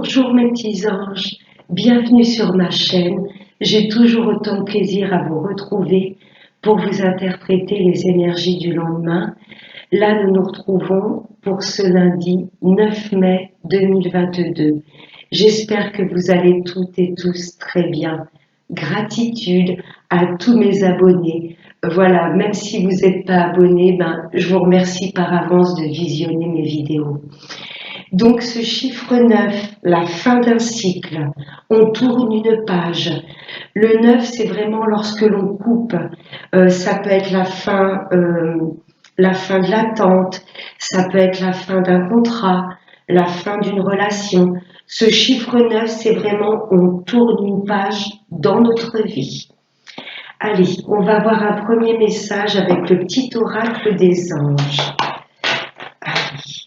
Bonjour mes petits anges, bienvenue sur ma chaîne. J'ai toujours autant de plaisir à vous retrouver pour vous interpréter les énergies du lendemain. Là, nous nous retrouvons pour ce lundi 9 mai 2022. J'espère que vous allez toutes et tous très bien. Gratitude à tous mes abonnés. Voilà, même si vous n'êtes pas abonnés, je vous remercie par avance de visionner mes vidéos. Donc ce chiffre 9, la fin d'un cycle, on tourne une page. Le 9, c'est vraiment lorsque l'on coupe. Ça peut être la fin de l'attente, ça peut être la fin d'un contrat, la fin d'une relation. Ce chiffre 9, c'est vraiment on tourne une page dans notre vie. Allez, on va voir un premier message avec le petit oracle des anges. Allez,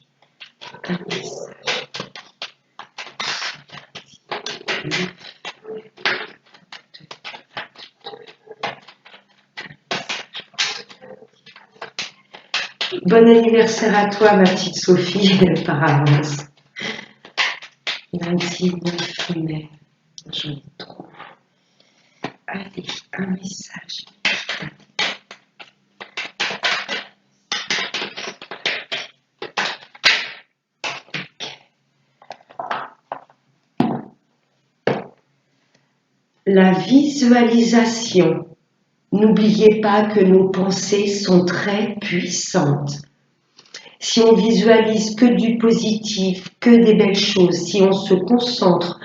un message. Bon anniversaire à toi, ma petite Sophie, par avance. Lundi 9 mai, j'en ai trop. Allez, un message. La visualisation. N'oubliez pas que nos pensées sont très puissantes. Si on visualise que du positif, que des belles choses, si on se concentre,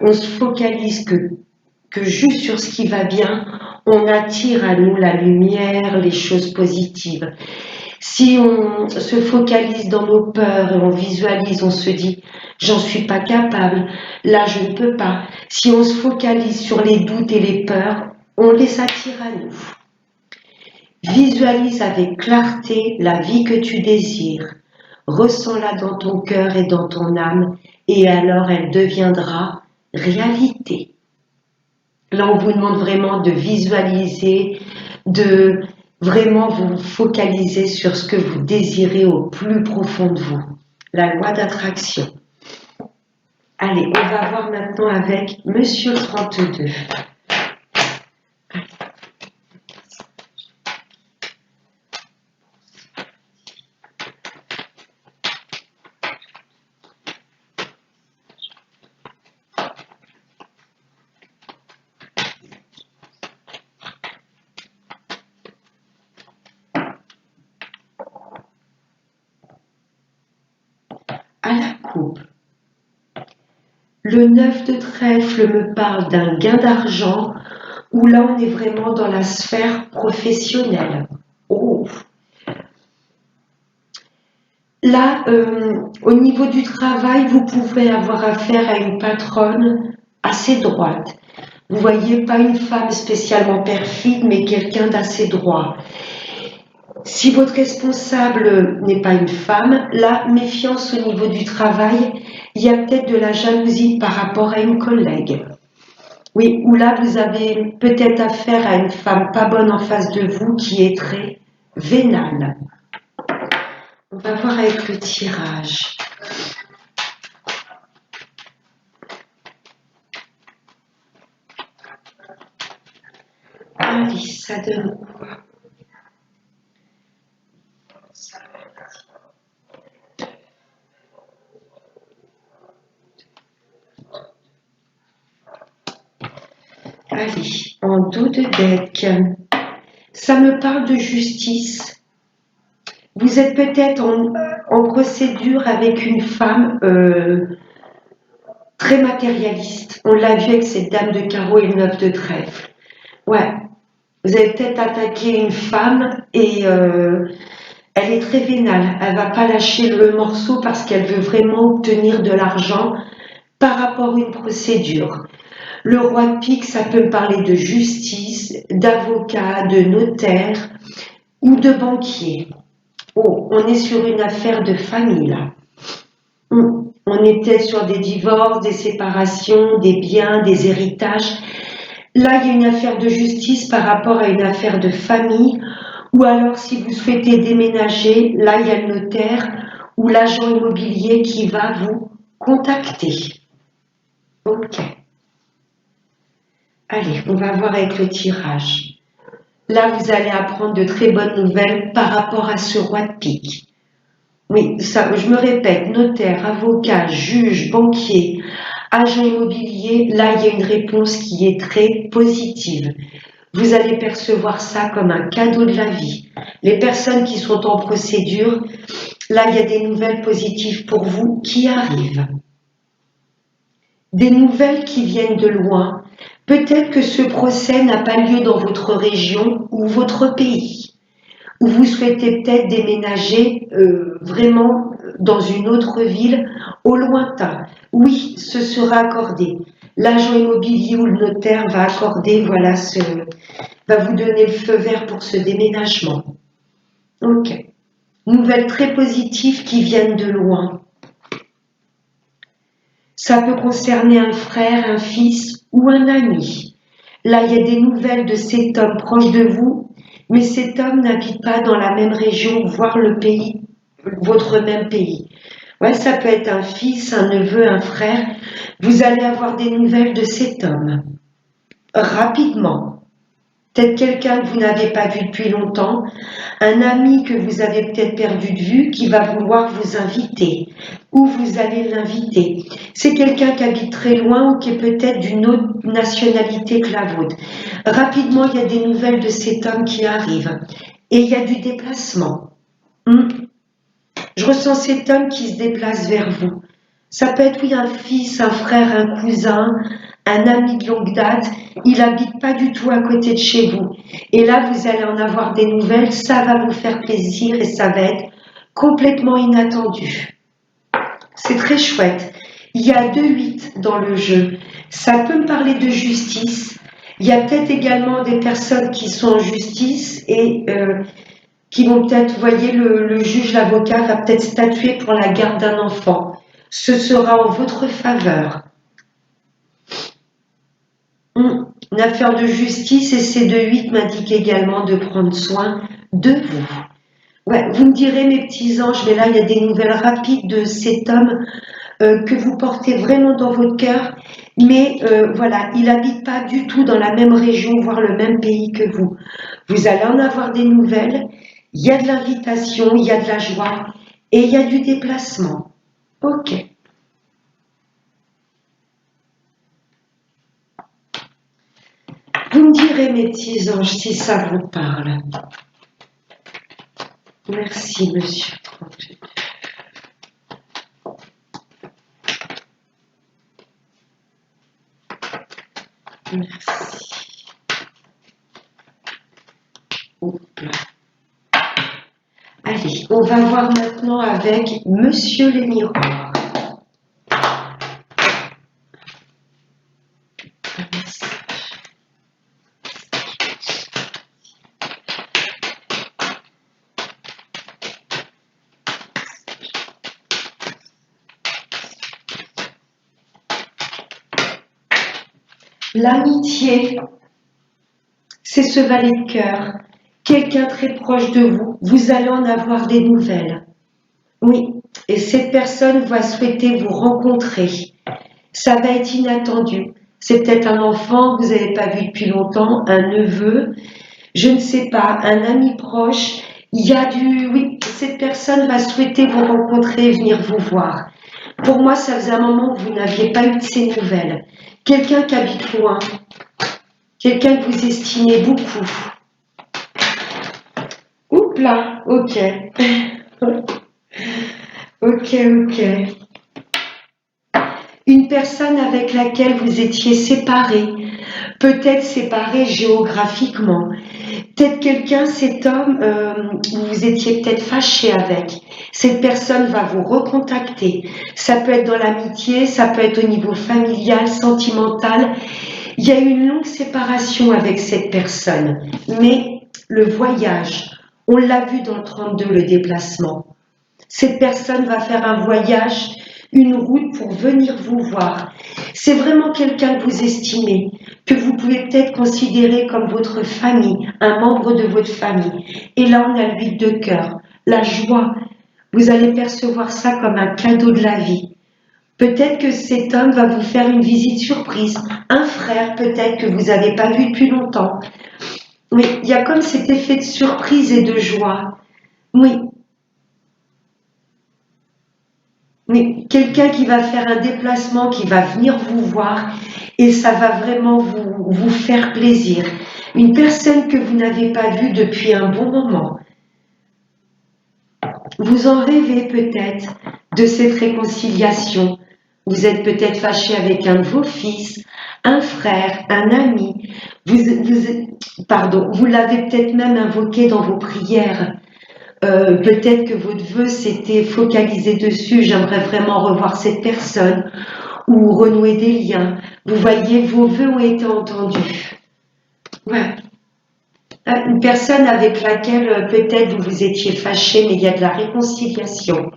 on se focalise que juste sur ce qui va bien, on attire à nous la lumière, les choses positives. Si on se focalise dans nos peurs et on visualise, on se dit « j'en suis pas capable, là je ne peux pas ». Si on se focalise sur les doutes et les peurs, on les attire à nous. Visualise avec clarté la vie que tu désires. Ressens-la dans ton cœur et dans ton âme et alors elle deviendra réalité. Là, on vous demande vraiment de visualiser, de vraiment vous focaliser sur ce que vous désirez au plus profond de vous. La loi d'attraction. Allez, on va voir maintenant avec Monsieur 32. À la coupe. Le 9 de trèfle me parle d'un gain d'argent où là on est vraiment dans la sphère professionnelle. Oh. Là, au niveau du travail, vous pouvez avoir affaire à une patronne assez droite. Vous voyez, pas une femme spécialement perfide, mais quelqu'un d'assez droit. Si votre responsable n'est pas une femme, là, méfiance au niveau du travail, il y a peut-être de la jalousie par rapport à une collègue. Oui, ou là, vous avez peut-être affaire à une femme pas bonne en face de vous qui est très vénale. On va voir avec le tirage. Allez, ça donne quoi? Allez, en dos de deck, ça me parle de justice. Vous êtes peut-être en procédure avec une femme très matérialiste. On l'a vu avec cette dame de carreau et le 9 de trèfle. Ouais, vous avez peut-être attaqué une femme et elle est très vénale. Elle va pas lâcher le morceau parce qu'elle veut vraiment obtenir de l'argent par rapport à une procédure. Le roi de pique, ça peut me parler de justice, d'avocat, de notaire ou de banquier. Oh, on est sur une affaire de famille là. On était sur des divorces, des séparations, des biens, des héritages. Là, il y a une affaire de justice par rapport à une affaire de famille. Ou alors, si vous souhaitez déménager, là, il y a le notaire ou l'agent immobilier qui va vous contacter. Ok. Allez, on va voir avec le tirage. Là, vous allez apprendre de très bonnes nouvelles par rapport à ce roi de pique. Oui, ça, je me répète, notaire, avocat, juge, banquier, agent immobilier, là, il y a une réponse qui est très positive. Vous allez percevoir ça comme un cadeau de la vie. Les personnes qui sont en procédure, là, il y a des nouvelles positives pour vous qui arrivent. Des nouvelles qui viennent de loin. Peut-être que ce procès n'a pas lieu dans votre région ou votre pays, ou vous souhaitez peut-être déménager vraiment dans une autre ville au lointain. Oui, ce sera accordé. L'agent immobilier ou le notaire va accorder, voilà, va vous donner le feu vert pour ce déménagement. Ok. Nouvelles très positives qui viennent de loin. Ça peut concerner un frère, un fils ou un ami. Là, il y a des nouvelles de cet homme proche de vous, mais cet homme n'habite pas dans la même région, voire le pays, votre même pays. Ouais, ça peut être un fils, un neveu, un frère. Vous allez avoir des nouvelles de cet homme. Rapidement. Peut-être quelqu'un que vous n'avez pas vu depuis longtemps, un ami que vous avez peut-être perdu de vue qui va vouloir vous inviter, ou vous allez l'inviter. C'est quelqu'un qui habite très loin ou qui est peut-être d'une autre nationalité que la vôtre. Rapidement, il y a des nouvelles de cet homme qui arrive. Et il y a du déplacement. Je ressens cet homme qui se déplace vers vous. Ça peut être, oui, un fils, un frère, un cousin, un ami de longue date. Il n'habite pas du tout à côté de chez vous. Et là, vous allez en avoir des nouvelles. Ça va vous faire plaisir et ça va être complètement inattendu. C'est très chouette. Il y a 2-8 dans le jeu. Ça peut me parler de justice. Il y a peut-être également des personnes qui sont en justice et qui vont peut-être, vous voyez, le juge, l'avocat va peut-être statuer pour la garde d'un enfant. Ce sera en votre faveur. Une affaire de justice et ces 2-8 m'indiquent également de prendre soin de vous. Ouais, vous me direz, mes petits anges, mais là, il y a des nouvelles rapides de cet homme que vous portez vraiment dans votre cœur, mais voilà, il n'habite pas du tout dans la même région, voire le même pays que vous. Vous allez en avoir des nouvelles, il y a de l'invitation, il y a de la joie et il y a du déplacement. Ok. Vous me direz, mes petits anges, si ça vous parle. Merci, monsieur. Merci. Allez, on va voir maintenant avec monsieur les miroirs. L'amitié, c'est ce valet de cœur, quelqu'un très proche de vous, vous allez en avoir des nouvelles. Oui, et cette personne va souhaiter vous rencontrer. Ça va être inattendu. C'est peut-être un enfant que vous n'avez pas vu depuis longtemps, un neveu, je ne sais pas, un ami proche. Il y a oui, cette personne va souhaiter vous rencontrer, venir vous voir. Pour moi, ça faisait un moment que vous n'aviez pas eu de ces nouvelles. Quelqu'un qui habite loin, quelqu'un que vous estimez beaucoup. Oups là, ok. Ok. Une personne avec laquelle vous étiez séparés, peut-être séparés géographiquement. Peut-être quelqu'un, cet homme, vous étiez peut-être fâché avec. Cette personne va vous recontacter. Ça peut être dans l'amitié, ça peut être au niveau familial, sentimental. Il y a eu une longue séparation avec cette personne. Mais le voyage, on l'a vu dans le 32, le déplacement. Cette personne va faire un voyage, une route pour venir vous voir. C'est vraiment quelqu'un que vous estimez, que vous pouvez peut-être considérer comme votre famille, un membre de votre famille. Et là, on a l'huile de cœur, la joie. Vous allez percevoir ça comme un cadeau de la vie. Peut-être que cet homme va vous faire une visite surprise. Un frère peut-être que vous n'avez pas vu depuis longtemps. Oui, il y a comme cet effet de surprise et de joie. Oui, oui, quelqu'un qui va faire un déplacement, qui va venir vous voir et ça va vraiment vous faire plaisir. Une personne que vous n'avez pas vue depuis un bon moment. Vous en rêvez peut-être de cette réconciliation. Vous êtes peut-être fâché avec un de vos fils, un frère, un ami. Vous l'avez peut-être même invoqué dans vos prières. Peut-être que votre vœu s'était focalisé dessus. J'aimerais vraiment revoir cette personne ou renouer des liens. Vous voyez, vos vœux ont été entendus. Ouais. Une personne avec laquelle peut-être vous vous étiez fâché, mais il y a de la réconciliation.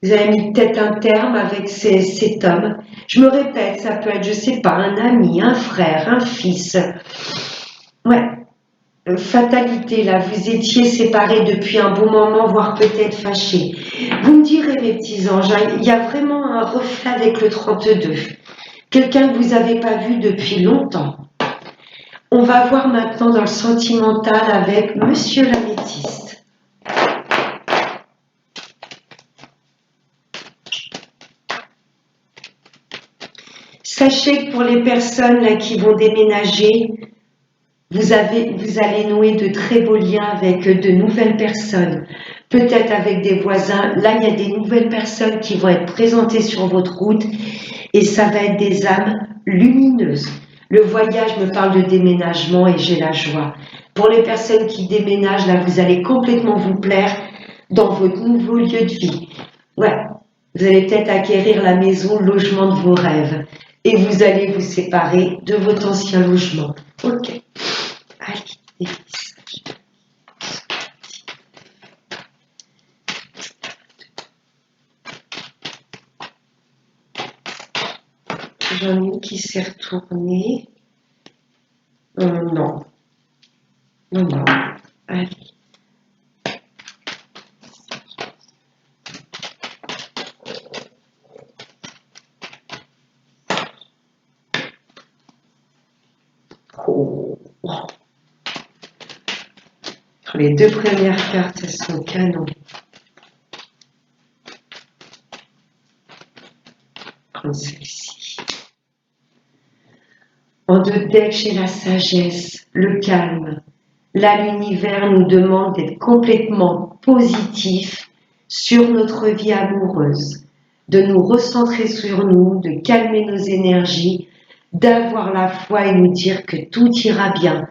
Vous avez mis peut-être un terme avec cet homme. Je me répète, ça peut être, je sais pas, un ami, un frère, un fils. Ouais, fatalité là, vous étiez séparés depuis un bon moment, voire peut-être fâchés. Vous me direz, mes petits anges, il y a vraiment un reflet avec le 32. Quelqu'un que vous n'avez pas vu depuis longtemps. On va voir maintenant dans le sentimental avec Monsieur l'améthyste. Sachez que pour les personnes là, qui vont déménager, vous allez nouer de très beaux liens avec de nouvelles personnes, peut-être avec des voisins. Là, il y a des nouvelles personnes qui vont être présentées sur votre route et ça va être des âmes lumineuses. Le voyage me parle de déménagement et j'ai la joie. Pour les personnes qui déménagent, là, vous allez complètement vous plaire dans votre nouveau lieu de vie. Ouais, vous allez peut-être acquérir la maison, le logement de vos rêves et vous allez vous séparer de votre ancien logement. Ok. Allez, j'en ai une qui s'est retournée. Non. Non. Allez. Oh. Les deux premières cartes, elles sont canon. Prends celle-ci. En deux decks, j'ai la sagesse, le calme. Là, l'univers nous demande d'être complètement positif sur notre vie amoureuse, de nous recentrer sur nous, de calmer nos énergies, d'avoir la foi et nous dire que tout ira bien.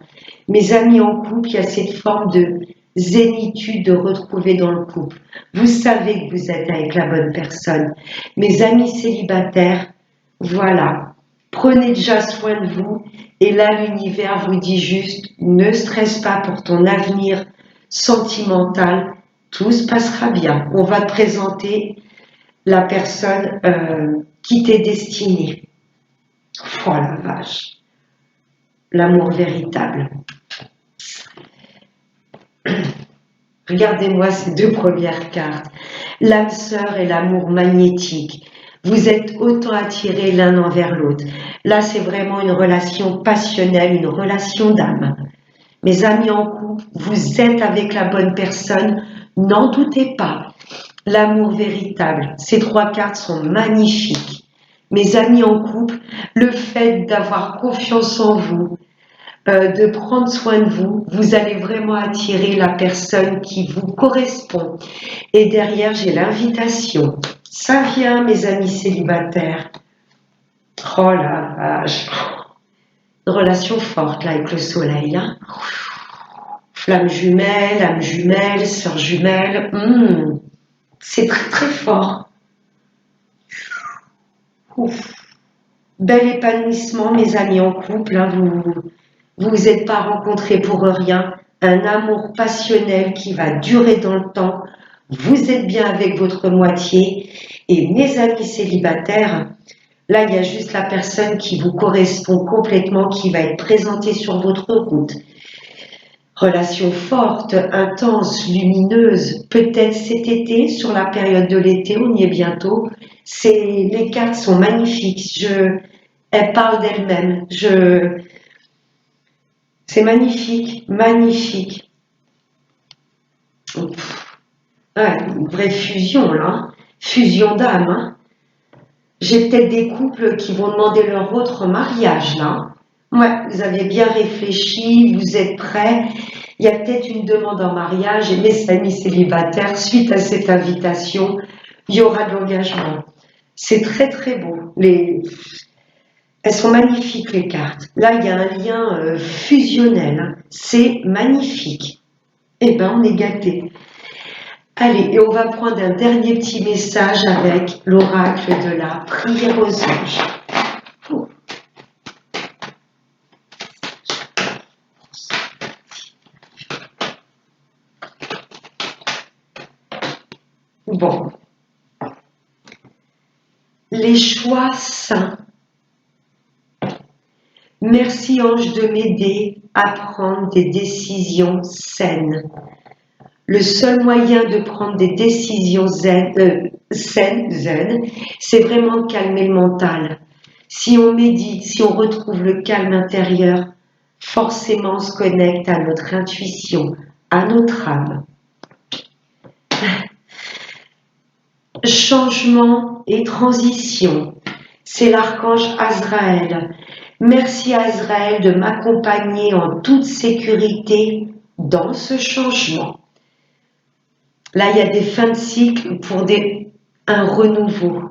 Mes amis en couple, il y a cette forme de zénitude de retrouver dans le couple. Vous savez que vous êtes avec la bonne personne. Mes amis célibataires, voilà, prenez déjà soin de vous et là l'univers vous dit juste ne stresse pas pour ton avenir sentimental, tout se passera bien. On va te présenter la personne qui t'est destinée. Oh la vache, l'amour véritable. Regardez-moi ces deux premières cartes. L'âme sœur et l'amour magnétique. Vous êtes autant attirés l'un envers l'autre. Là, c'est vraiment une relation passionnelle, une relation d'âme. Mes amis en couple, vous êtes avec la bonne personne, n'en doutez pas. L'amour véritable, ces trois cartes sont magnifiques. Mes amis en couple, le fait d'avoir confiance en vous, de prendre soin de vous, vous allez vraiment attirer la personne qui vous correspond. Et derrière, j'ai l'invitation. Ça vient, mes amis célibataires. Oh la vache. Une relation forte là avec le soleil. Hein. Flamme jumelle, âme jumelle, sœur jumelle. C'est très très fort. Ouf. Bel épanouissement, mes amis en couple. Hein, vous êtes pas rencontrés pour rien. Un amour passionnel qui va durer dans le temps. Vous êtes bien avec votre moitié. Et mes amis célibataires, là, il y a juste la personne qui vous correspond complètement, qui va être présentée sur votre route. Relation forte, intense, lumineuse, peut-être cet été, sur la période de l'été, on y est bientôt. Les cartes sont magnifiques. Elles parlent d'elles-mêmes. C'est magnifique, magnifique. Ouais, une vraie fusion là, fusion d'âme. Hein. J'ai peut-être des couples qui vont demander leur autre mariage là. Ouais, vous avez bien réfléchi, vous êtes prêts. Il y a peut-être une demande en mariage et mes amis célibataires, suite à cette invitation, il y aura de l'engagement. C'est très très beau. Elles sont magnifiques les cartes. Là, il y a un lien fusionnel. Hein. C'est magnifique. Eh ben, on est gâtés. Allez, et on va prendre un dernier petit message avec l'oracle de la prière aux anges. Bon. Les choix sains. Merci ange de m'aider à prendre des décisions saines. Le seul moyen de prendre des décisions saines, c'est vraiment de calmer le mental. Si on médite, si on retrouve le calme intérieur, forcément on se connecte à notre intuition, à notre âme. Changement et transition, c'est l'archange Azraël. Merci Azraël de m'accompagner en toute sécurité dans ce changement. Là, il y a des fins de cycle pour un renouveau.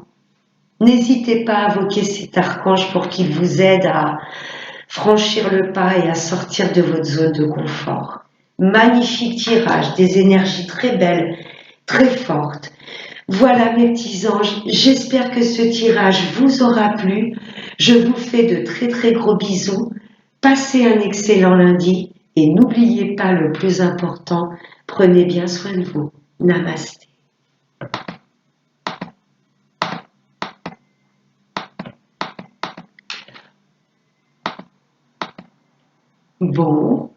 N'hésitez pas à invoquer cet archange pour qu'il vous aide à franchir le pas et à sortir de votre zone de confort. Magnifique tirage, des énergies très belles, très fortes. Voilà mes petits anges, j'espère que ce tirage vous aura plu. Je vous fais de très très gros bisous. Passez un excellent lundi et n'oubliez pas le plus important, prenez bien soin de vous. Namasté. Bon.